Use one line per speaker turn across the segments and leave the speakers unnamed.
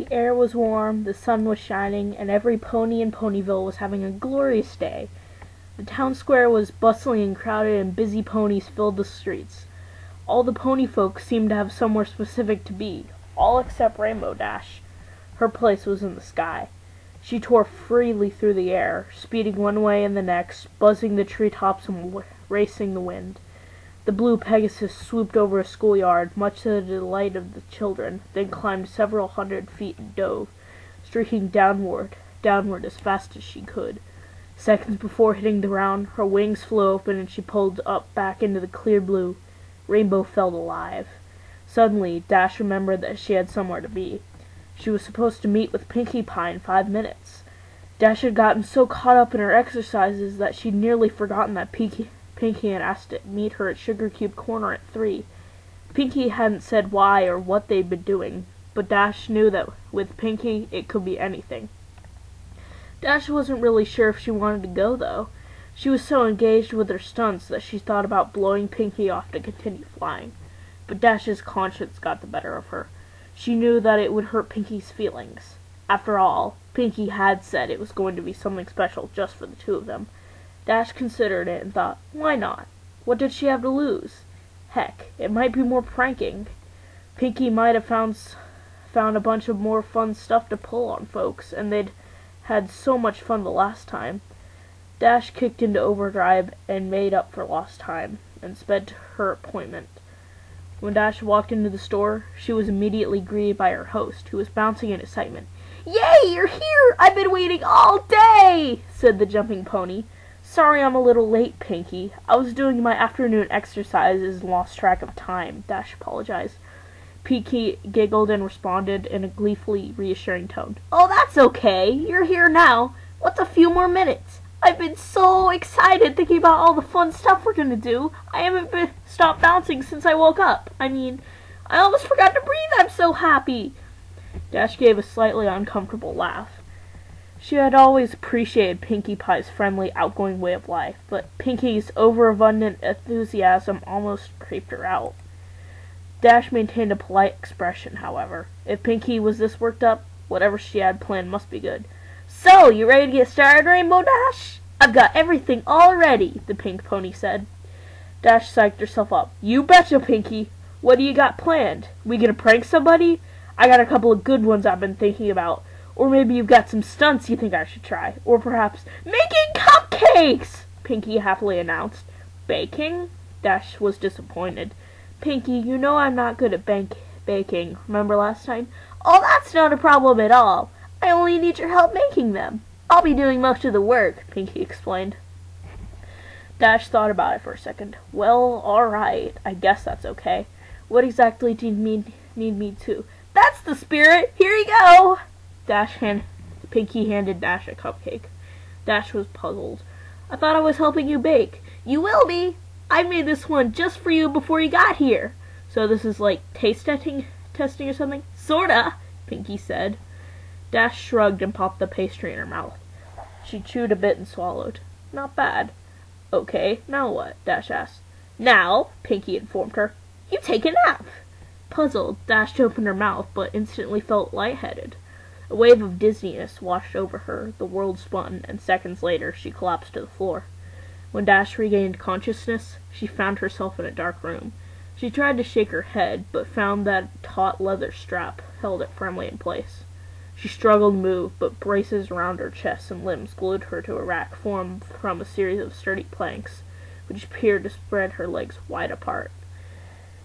The air was warm, the sun was shining, and every pony in Ponyville was having a glorious day. The town square was bustling and crowded, and busy ponies filled the streets. All the pony folk seemed to have somewhere specific to be, all except Rainbow Dash. Her place was in the sky. She tore freely through the air, speeding one way and the next, buzzing the treetops and racing the wind. The blue Pegasus swooped over a schoolyard, much to the delight of the children, then climbed several hundred feet and dove, streaking downward as fast as she could. Seconds before hitting the ground, her wings flew open and she pulled up back into the clear blue. Rainbow felt alive. Suddenly, Dash remembered that she had somewhere to be. She was supposed to meet with Pinkie Pie in 5 minutes. Dash had gotten so caught up in her exercises that she'd nearly forgotten that Pinkie had asked to meet her at Sugar Cube Corner at 3. Pinkie hadn't said why or what they'd been doing, but Dash knew that with Pinkie it could be anything. Dash wasn't really sure if she wanted to go, though. She was so engaged with her stunts that she thought about blowing Pinkie off to continue flying. But Dash's conscience got the better of her. She knew that it would hurt Pinkie's feelings. After all, Pinkie had said it was going to be something special just for the two of them. Dash considered it and thought, why not? What did she have to lose? Heck, it might be more pranking. Pinkie might have found a bunch of more fun stuff to pull on folks, and they'd had so much fun the last time. Dash kicked into overdrive and made up for lost time, and sped to her appointment. When Dash walked into the store, she was immediately greeted by her host, who was bouncing in excitement. "Yay, you're here! I've been waiting all day!" said the jumping pony. "Sorry I'm a little late, Pinkie. I was doing my afternoon exercises and lost track of time," Dash apologized. Pinkie giggled and responded in a gleefully reassuring tone. "Oh, that's okay. You're here now. What's a few more minutes? I've been so excited thinking about all the fun stuff we're gonna do. I haven't stopped bouncing since I woke up. I almost forgot to breathe. I'm so happy." Dash gave a slightly uncomfortable laugh. She had always appreciated Pinkie Pie's friendly, outgoing way of life, but Pinkie's overabundant enthusiasm almost creeped her out. Dash maintained a polite expression, however. If Pinkie was this worked up, whatever she had planned must be good. "So, you ready to get started, Rainbow Dash?" "I've got everything all ready," the pink pony said. Dash psyched herself up. "You betcha, Pinkie. What do you got planned? We gonna prank somebody? I got a couple of good ones I've been thinking about. Or maybe you've got some stunts you think I should try. Or perhaps making cupcakes!" Pinkie happily announced. "Baking?" Dash was disappointed. "Pinkie, you know I'm not good at baking. Remember last time?" "Oh, that's not a problem at all. I only need your help making them. I'll be doing most of the work," Pinkie explained. Dash thought about it for a second. "Well, alright. I guess that's okay. What exactly do you need me to?" "That's the spirit! Here you go!" Pinkie handed Dash a cupcake. Dash was puzzled. "I thought I was helping you bake." "You will be. I made this one just for you before you got here." "So this is like taste testing or something?" "Sorta," Pinkie said. Dash shrugged and popped the pastry in her mouth. She chewed a bit and swallowed. "Not bad." "Okay, now what?" Dash asked. "Now," Pinkie informed her, "you take a nap." Puzzled, Dash opened her mouth, but instantly felt lightheaded. A wave of dizziness washed over her, the world spun, and seconds later she collapsed to the floor. When Dash regained consciousness, she found herself in a dark room. She tried to shake her head, but found that a taut leather strap held it firmly in place. She struggled to move, but braces around her chest and limbs glued her to a rack formed from a series of sturdy planks, which appeared to spread her legs wide apart.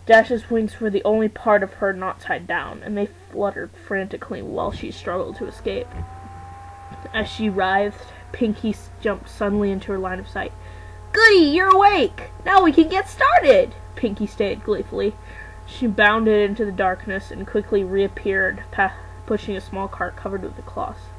Dash's wings were the only part of her not tied down, and they fluttered frantically while she struggled to escape. As she writhed, Pinkie jumped suddenly into her line of sight. "Goody, you're awake! Now we can get started!" Pinkie stated gleefully. She bounded into the darkness and quickly reappeared, pushing a small cart covered with a cloth.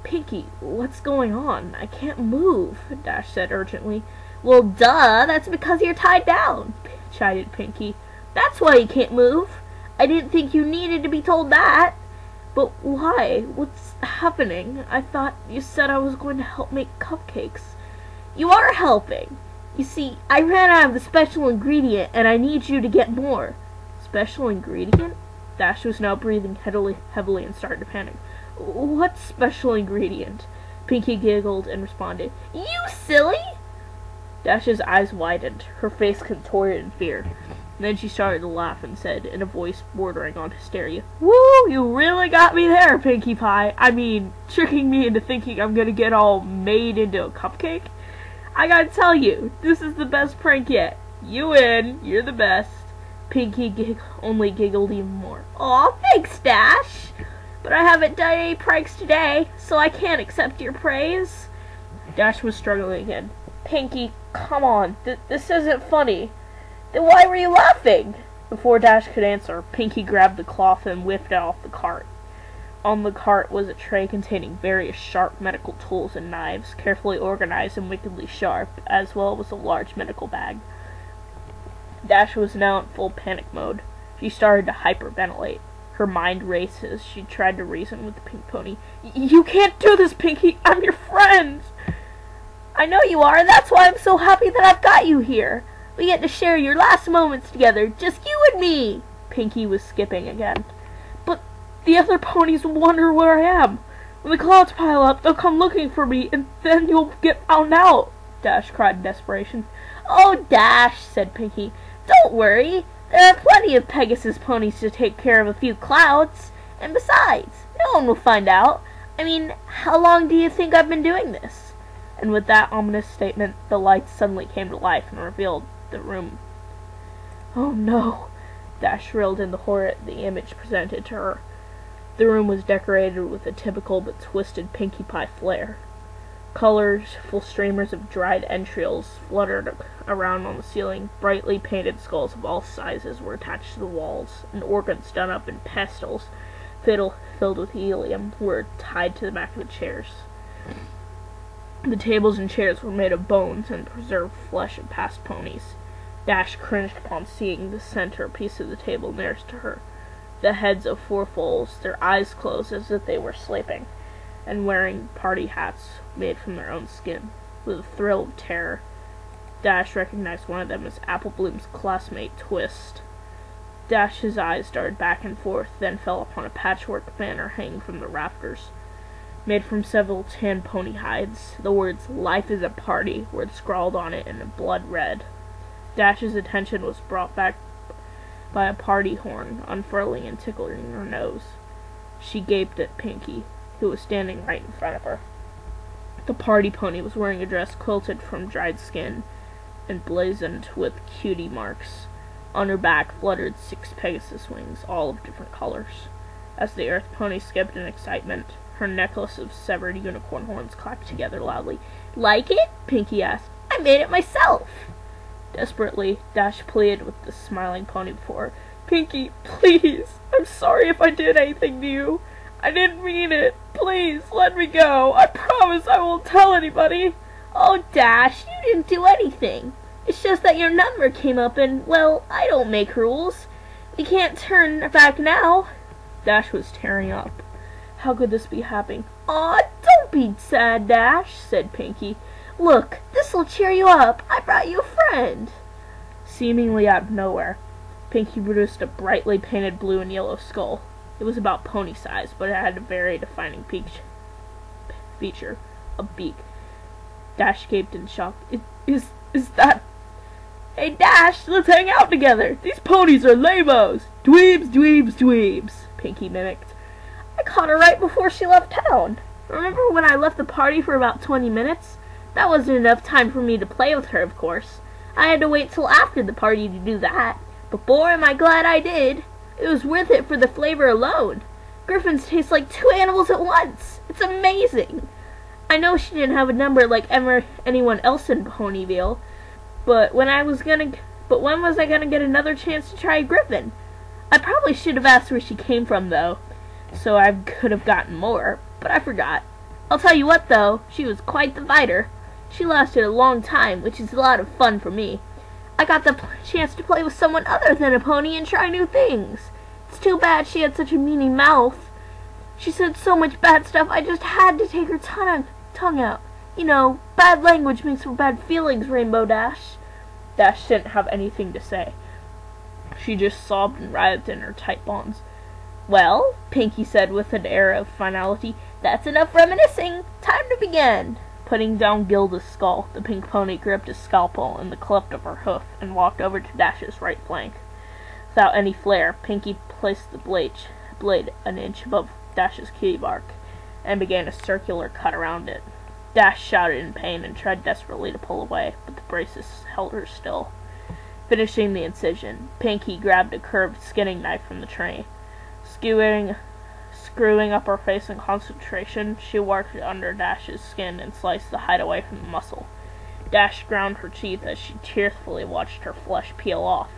"Pinkie, what's going on? I can't move," Dash said urgently. "Well, duh, that's because you're tied down," chided Pinkie. "That's why you can't move. I didn't think you needed to be told that." "But why? What's happening? I thought you said I was going to help make cupcakes." "You are helping. You see, I ran out of the special ingredient, and I need you to get more." "Special ingredient?" Dash was now breathing heavily and started to panic. What special ingredient? Pinky giggled and responded, You silly! Dash's eyes widened, her face contorted in fear. Then she started to laugh and said, in a voice bordering on hysteria, Woo! You really got me there, Pinkie Pie. I mean, tricking me into thinking I'm gonna get all made into a cupcake? I gotta tell you, this is the best prank yet. You win. You're the best. Pinkie only giggled even more. Aw, thanks, Dash. But I haven't done any pranks today, so I can't accept your praise. Dash was struggling again. Pinkie, come on. This isn't funny. Then why were you laughing? Before Dash could answer, Pinkie grabbed the cloth and whipped it off the cart. On the cart was a tray containing various sharp medical tools and knives, carefully organized and wickedly sharp, as well as a large medical bag. Dash was now in full panic mode. She started to hyperventilate. Her mind raced as she tried to reason with the pink pony. You can't do this, Pinkie! I'm your friend! I know you are, and that's why I'm so happy that I've got you here. We get to share your last moments together, just you and me! Pinkie was skipping again. But the other ponies will wonder where I am. When the clouds pile up, they'll come looking for me, and then you'll get found out, Dash cried in desperation. Oh, Dash, said Pinkie. Don't worry. There are plenty of Pegasus ponies to take care of a few clouds. And besides, no one will find out. I mean, how long do you think I've been doing this? And with that ominous statement, the lights suddenly came to life and revealed the room. Oh no, Dash shrilled in the horror at the image presented to her. The room was decorated with a typical but twisted Pinkie Pie flair. Colorful streamers of dried entrails fluttered around on the ceiling. Brightly painted skulls of all sizes were attached to the walls, and organs done up in pestles filled with helium were tied to the back of the chairs. The tables and chairs were made of bones and preserved flesh of past ponies. Dash cringed upon seeing the center piece of the table nearest to her. The heads of 4 foals, their eyes closed as if they were sleeping, and wearing party hats made from their own skin. With a thrill of terror, Dash recognized one of them as Apple Bloom's classmate, Twist. Dash's eyes darted back and forth, then fell upon a patchwork banner hanging from the rafters. Made from several tan pony hides, the words, Life is a Party, were scrawled on it in blood red. Dash's attention was brought back by a party horn unfurling and tickling her nose. She gaped at Pinkie, who was standing right in front of her. The party pony was wearing a dress quilted from dried skin and blazoned with cutie marks. On her back fluttered 6 Pegasus wings, all of different colors. As the earth pony skipped in excitement, her necklace of severed unicorn horns clacked together loudly. Like it? Pinkie asked. I made it myself. Desperately, Dash pleaded with the smiling pony before her. Pinkie, please, I'm sorry if I did anything to you. I didn't mean it. Please, let me go. I promise I won't tell anybody. Oh, Dash, you didn't do anything. It's just that your number came up and, well, I don't make rules. We can't turn back now. Dash was tearing up. How could this be happening? Aw, don't be sad, Dash, said Pinkie. Look, this'll cheer you up. I brought you a friend. Seemingly out of nowhere, Pinkie produced a brightly painted blue and yellow skull. It was about pony size, but it had a very defining feature, a beak. Dash gaped in shock. Is that... Hey, Dash, let's hang out together. These ponies are lame-os. Dweebs, dweebs, dweebs, Pinkie mimicked. I caught her right before she left town. Remember when I left the party for about 20 minutes? That wasn't enough time for me to play with her, of course. I had to wait till after the party to do that. But boy, am I glad I did. It was worth it for the flavor alone. Griffins taste like 2 animals at once. It's amazing. I know she didn't have a number like anyone else in Ponyville, but when was I gonna get another chance to try a Griffin? I probably should have asked where she came from, though, so I could have gotten more, but I forgot. I'll tell you what, though, she was quite the fighter. She lasted a long time, which is a lot of fun for me. I got the chance to play with someone other than a pony and try new things. It's too bad she had such a meanie mouth. She said so much bad stuff, I just had to take her tongue out. You know, bad language makes for bad feelings, Rainbow Dash. Dash didn't have anything to say. She just sobbed and writhed in her tight bonds. "Well," Pinky said with an air of finality, "that's enough reminiscing. Time to begin." Putting down Gilda's skull, the pink pony gripped a scalpel in the cleft of her hoof and walked over to Dash's right flank. Without any flair, Pinky placed the blade an inch above Dash's cutie bark and began a circular cut around it. Dash shouted in pain and tried desperately to pull away, but the braces held her still. Finishing the incision, Pinky grabbed a curved skinning knife from the tray. Screwing up her face in concentration, she worked under Dash's skin and sliced the hide away from the muscle. Dash ground her teeth as she tearfully watched her flesh peel off.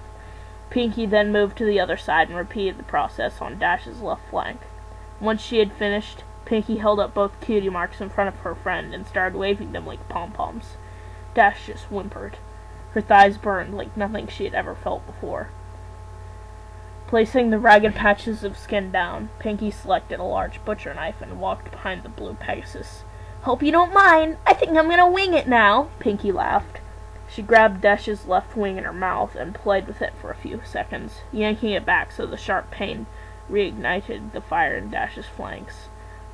Pinky then moved to the other side and repeated the process on Dash's left flank. Once she had finished, Pinky held up both cutie marks in front of her friend and started waving them like pom-poms. Dash just whimpered. Her thighs burned like nothing she had ever felt before. Placing the ragged patches of skin down, Pinky selected a large butcher knife and walked behind the blue Pegasus. "Hope you don't mind. I think I'm gonna wing it now," Pinky laughed. She grabbed Dash's left wing in her mouth and played with it for a few seconds, yanking it back so the sharp pain reignited the fire in Dash's flanks.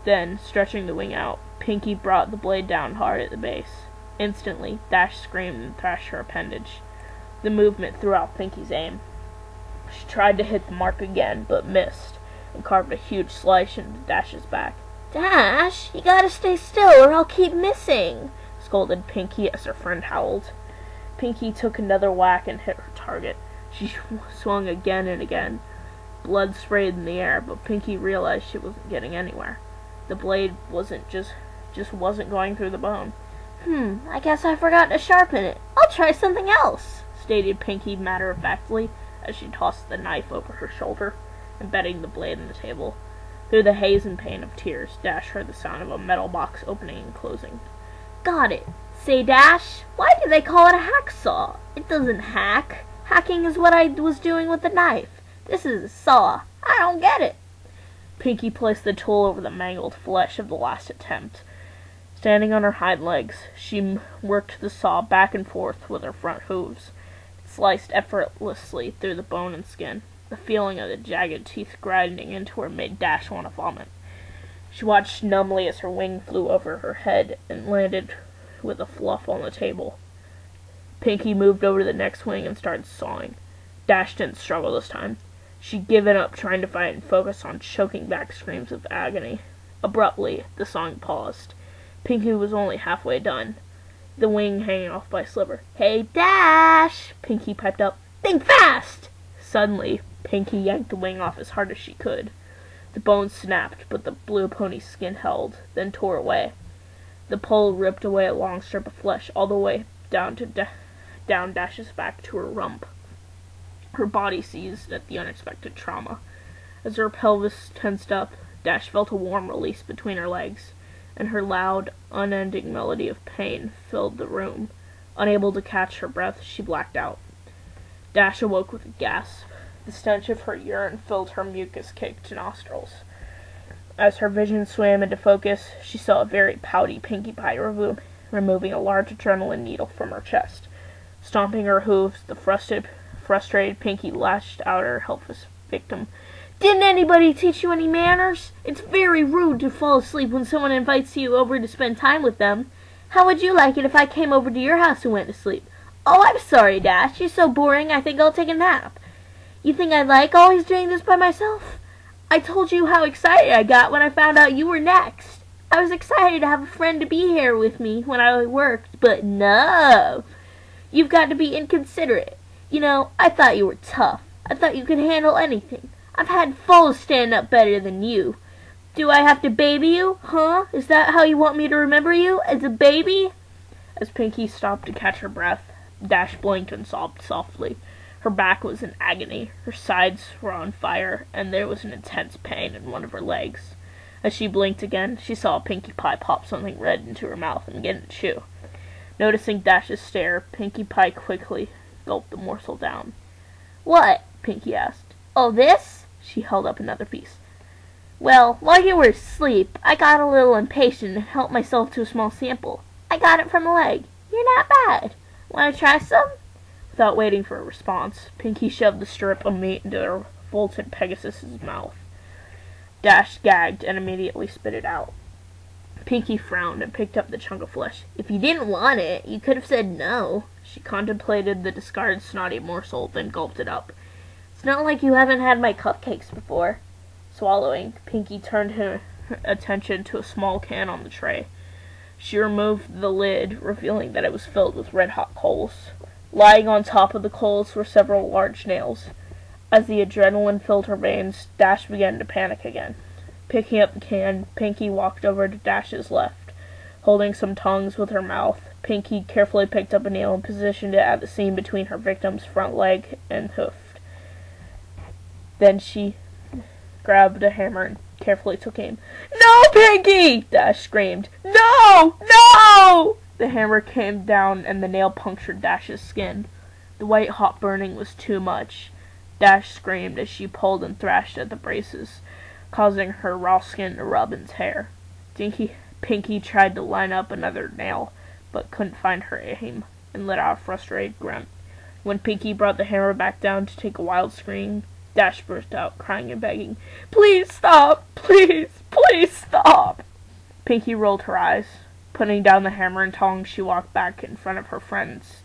Then, stretching the wing out, Pinky brought the blade down hard at the base. Instantly, Dash screamed and thrashed her appendage. The movement threw out Pinky's aim. She tried to hit the mark again, but missed, and carved a huge slash into Dash's back. "Dash, you gotta stay still or I'll keep missing," scolded Pinky as her friend howled. Pinky took another whack and hit her target. She swung again and again. Blood sprayed in the air, but Pinky realized she wasn't getting anywhere. The blade just wasn't going through the bone. I guess I forgot to sharpen it. I'll try something else," stated Pinky matter-of-factly, as she tossed the knife over her shoulder, embedding the blade in the table. Through the haze and pain of tears, Dash heard the sound of a metal box opening and closing. "Got it. Say, Dash, why do they call it a hacksaw? It doesn't hack. Hacking is what I was doing with the knife. This is a saw. I don't get it." Pinky placed the tool over the mangled flesh of the last attempt. Standing on her hind legs, she worked the saw back and forth with her front hooves. Sliced effortlessly through the bone and skin. The feeling of the jagged teeth grinding into her made Dash want to vomit. She watched numbly as her wing flew over her head and landed with a fluff on the table. Pinky moved over to the next wing and started sawing. Dash didn't struggle this time. She'd given up trying to fight and focused on choking back screams of agony. Abruptly, the sawing paused. Pinky was only halfway done, the wing hanging off by a sliver. "Hey, Dash!" Pinky piped up. "Think fast!" Suddenly, Pinky yanked the wing off as hard as she could. The bone snapped, but the blue pony's skin held, then tore away. The pole ripped away a long strip of flesh all the way down Dash's back to her rump. Her body seized at the unexpected trauma. As her pelvis tensed up, Dash felt a warm release between her legs, and her loud, unending melody of pain filled the room. Unable to catch her breath, she blacked out. Dash awoke with a gasp. The stench of her urine filled her mucus-caked nostrils. As her vision swam into focus, she saw a very pouty Pinkie Pie removing a large adrenaline needle from her chest. Stomping her hooves, the frustrated Pinkie lashed out at her helpless victim. "Didn't anybody teach you any manners? It's very rude to fall asleep when someone invites you over to spend time with them. How would you like it if I came over to your house and went to sleep? Oh, I'm sorry, Dash. You're so boring, I think I'll take a nap. You think I like always doing this by myself? I told you how excited I got when I found out you were next. I was excited to have a friend to be here with me when I worked, but no. You've got to be inconsiderate. You know, I thought you were tough. I thought you could handle anything. I've had foes stand up better than you. Do I have to baby you? Huh? Is that how you want me to remember you? As a baby?" As Pinkie stopped to catch her breath, Dash blinked and sobbed softly. Her back was in agony, her sides were on fire, and there was an intense pain in one of her legs. As she blinked again, she saw Pinkie Pie pop something red into her mouth and begin to chew. Noticing Dash's stare, Pinkie Pie quickly gulped the morsel down. "What?" Pinkie asked. "Oh, this?" She held up another piece. "Well, while you were asleep, I got a little impatient and helped myself to a small sample. I got it from a leg. You're not bad. Want to try some?" Without waiting for a response, Pinkie shoved the strip of meat into the revolted Pegasus's mouth. Dash gagged and immediately spit it out. Pinky frowned and picked up the chunk of flesh. "If you didn't want it, you could have said no." She contemplated the discarded snotty morsel, then gulped it up. "It's not like you haven't had my cupcakes before." Swallowing, Pinky turned her attention to a small can on the tray. She removed the lid, revealing that it was filled with red-hot coals. Lying on top of the coals were several large nails. As the adrenaline filled her veins, Dash began to panic again. Picking up the can, Pinky walked over to Dash's left. Holding some tongs with her mouth, Pinky carefully picked up a nail and positioned it at the seam between her victim's front leg and hoof. Then she grabbed a hammer and carefully took aim. "No, Pinky!" Dash screamed. "No! No!" The hammer came down and the nail punctured Dash's skin. The white hot burning was too much. Dash screamed as she pulled and thrashed at the braces, causing her raw skin to rub and tear. Pinky tried to line up another nail, but couldn't find her aim, and let out a frustrated grunt. When Pinky brought the hammer back down to take a wild scream, Dash burst out, crying and begging, "Please stop! Please! Please stop!" Pinky rolled her eyes. Putting down the hammer and tongs, she walked back in front of her friends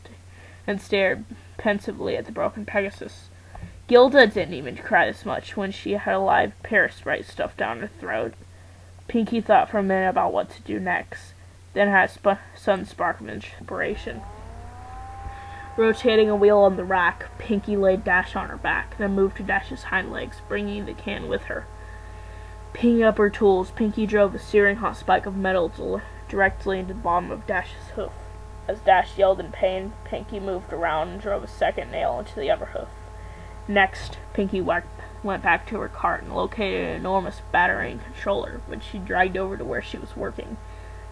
and stared pensively at the broken Pegasus. Gilda didn't even cry this much when she had a live parasite stuffed down her throat. Pinky thought for a minute about what to do next, then had a sudden spark of inspiration. Rotating a wheel on the rack, Pinky laid Dash on her back, then moved to Dash's hind legs, bringing the can with her. Picking up her tools, Pinky drove a searing hot spike of metal directly into the bottom of Dash's hoof. As Dash yelled in pain, Pinky moved around and drove a second nail into the other hoof. Next, Pinky went back to her cart and located an enormous battery and controller, which she dragged over to where she was working.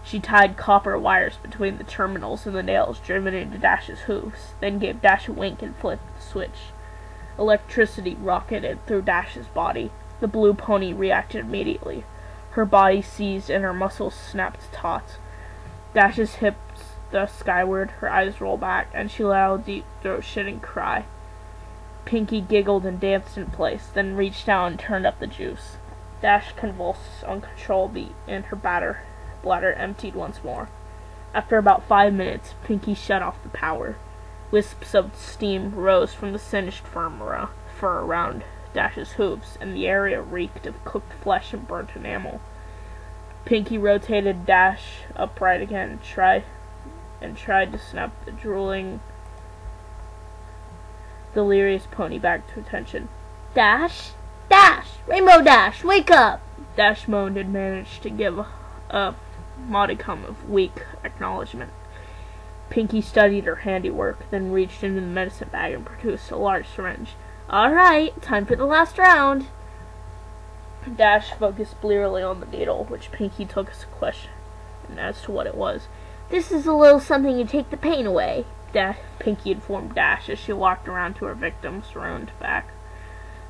She tied copper wires between the terminals and the nails driven into Dash's hooves, then gave Dash a wink and flipped the switch. Electricity rocketed through Dash's body. The blue pony reacted immediately. Her body seized and her muscles snapped taut. Dash's hips thrust skyward, her eyes rolled back, and she let out a deep throat-shitting cry. Pinky giggled and danced in place, then reached down and turned up the juice. Dash convulsed uncontrollably, and her bladder emptied once more. After about 5 minutes, Pinky shut off the power. Wisps of steam rose from the singed fur around Dash's hooves, and the area reeked of cooked flesh and burnt enamel. Pinky rotated Dash upright again and tried to snap the drooling, delirious pony back to attention. "Dash! Dash! Rainbow Dash! Wake up!" Dash moaned and managed to give a modicum of weak acknowledgement. Pinky studied her handiwork, then reached into the medicine bag and produced a large syringe. "All right, time for the last round." Dash focused blearily on the needle, which Pinky took as a question as to what it was. "This is a little something to take the pain away," Pinky informed Dash as she walked around to her victim's ruined back.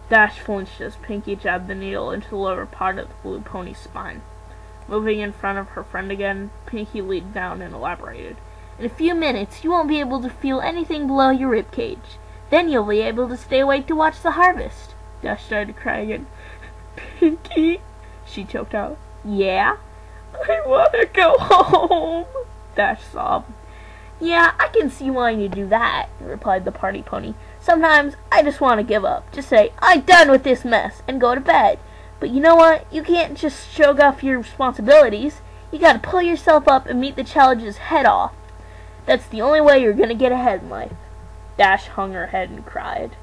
Dash flinched as Pinky jabbed the needle into the lower part of the blue pony's spine. Moving in front of her friend again, Pinky leaned down and elaborated. "In a few minutes, you won't be able to feel anything below your ribcage. Then you'll be able to stay awake to watch the harvest." Dash started to cry again. "Pinky," she choked out. "Yeah?" "I want to go home," Dash sobbed. "Yeah, I can see wanting to do that," replied the party pony. "Sometimes I just want to give up. Just say, 'I'm done with this mess,' and go to bed. But you know what? You can't just shrug off your responsibilities. You gotta pull yourself up and meet the challenges head off. That's the only way you're gonna get ahead in life." Dash hung her head and cried.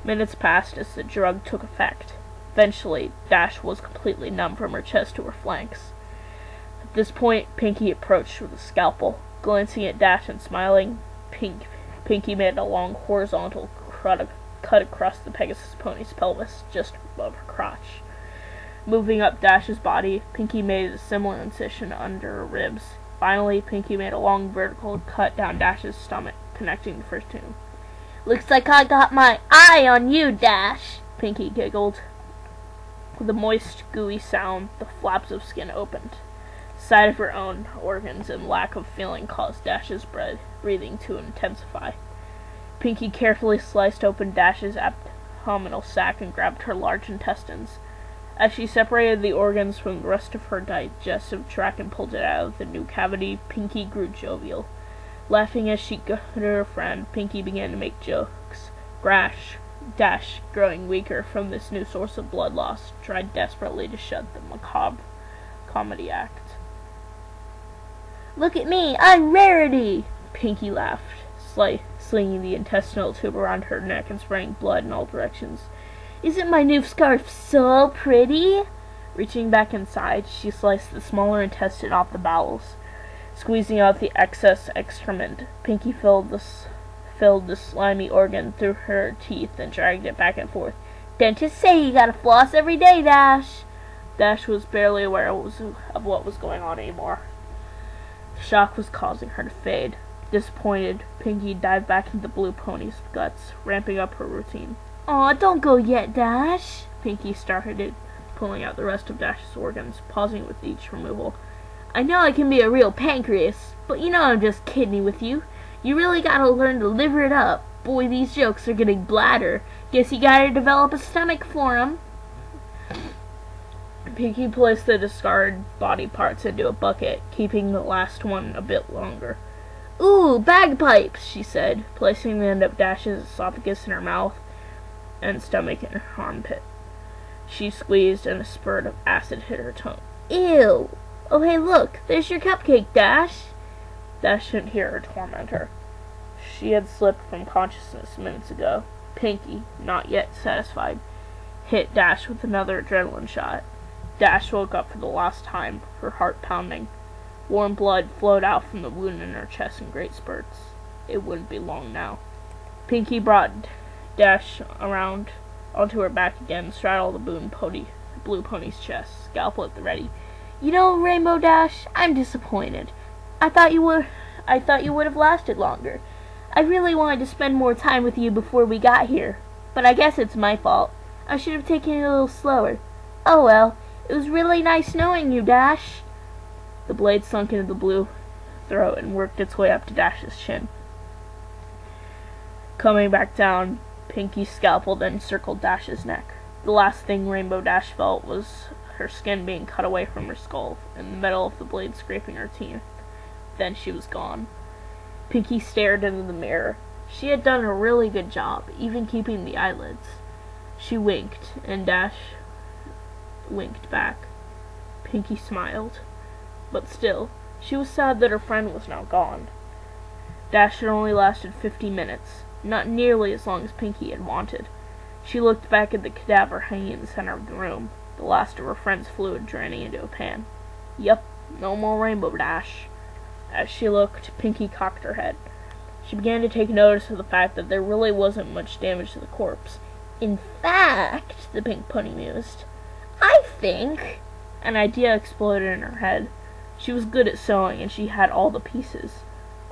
Minutes passed as the drug took effect. Eventually, Dash was completely numb from her chest to her flanks. At this point, Pinky approached with a scalpel. Glancing at Dash and smiling, Pinky made a long horizontal cut across the Pegasus pony's pelvis, just above her crotch. Moving up Dash's body, Pinky made a similar incision under her ribs. Finally, Pinky made a long vertical cut down Dash's stomach, connecting the first two. "Looks like I got my eye on you, Dash," Pinky giggled. With a moist, gooey sound, the flaps of skin opened. The sight of her own organs and lack of feeling caused Dash's breathing to intensify. Pinky carefully sliced open Dash's abdominal sac and grabbed her large intestines. As she separated the organs from the rest of her digestive tract and pulled it out of the new cavity, Pinky grew jovial. Laughing as she goaded her friend, Pinky began to make jokes. Dash, growing weaker from this new source of blood loss, tried desperately to shut the macabre comedy act. "Look at me, I'm Rarity!" Pinky laughed, slinging the intestinal tube around her neck and spraying blood in all directions. "Isn't my new scarf so pretty?" Reaching back inside, she sliced the smaller intestine off the bowels. Squeezing out the excess excrement, Pinky filled the slimy organ through her teeth and dragged it back and forth. "Dentists say you gotta floss every day, Dash." Dash was barely aware of what was going on anymore. The shock was causing her to fade. Disappointed, Pinky dived back into the blue pony's guts, ramping up her routine. "Aw, don't go yet, Dash," Pinky started, pulling out the rest of Dash's organs, pausing with each removal. "I know I can be a real pancreas, but you know I'm just kidding with you. You really gotta learn to liver it up. Boy, these jokes are getting bladder. Guess you gotta develop a stomach for 'em." Pinky placed the discarded body parts into a bucket, keeping the last one a bit longer. "Ooh, bagpipes," she said, placing the end of Dash's esophagus in her mouth and stomach in her armpit. She squeezed and a spurt of acid hit her tongue. "Ew! Oh, hey, look, there's your cupcake, Dash." Dash didn't hear her tormentor. She had slipped from consciousness minutes ago. Pinky, not yet satisfied, hit Dash with another adrenaline shot. Dash woke up for the last time, her heart pounding. Warm blood flowed out from the wound in her chest in great spurts. It wouldn't be long now. Pinky brought Dash around onto her back again, straddled the blue pony's chest, scalpel at the ready. "You know, Rainbow Dash, I'm disappointed. I thought you would have lasted longer. I really wanted to spend more time with you before we got here, but I guess it's my fault. I should have taken it a little slower. Oh well, it was really nice knowing you, Dash." The blade sunk into the blue throat and worked its way up to Dash's chin. Coming back down, Pinky's scalpel then circled Dash's neck. The last thing Rainbow Dash felt was her skin being cut away from her skull, and the metal of the blade scraping her teeth. Then she was gone. Pinky stared into the mirror. She had done a really good job, even keeping the eyelids. She winked, and Dash winked back. Pinky smiled. But still, she was sad that her friend was now gone. Dash had only lasted 50 minutes, not nearly as long as Pinky had wanted. She looked back at the cadaver hanging in the center of the room, the last of her friend's fluid draining into a pan. Yep, no more Rainbow Dash. As she looked, Pinky cocked her head. She began to take notice of the fact that there really wasn't much damage to the corpse. "In fact," the pink pony mused, "I think—" An idea exploded in her head. She was good at sewing, and she had all the pieces.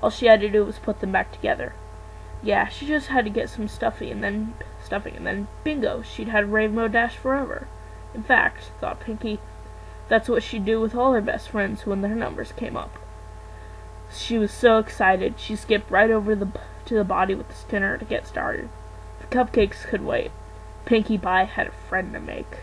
All she had to do was put them back together. Yeah, she just had to get some stuffing, and then bingo, she'd had Rainbow Dash forever. In fact, thought Pinky, that's what she'd do with all her best friends when their numbers came up. She was so excited, she skipped right over to the body with the spinner to get started. The cupcakes could wait. Pinkie Pie had a friend to make.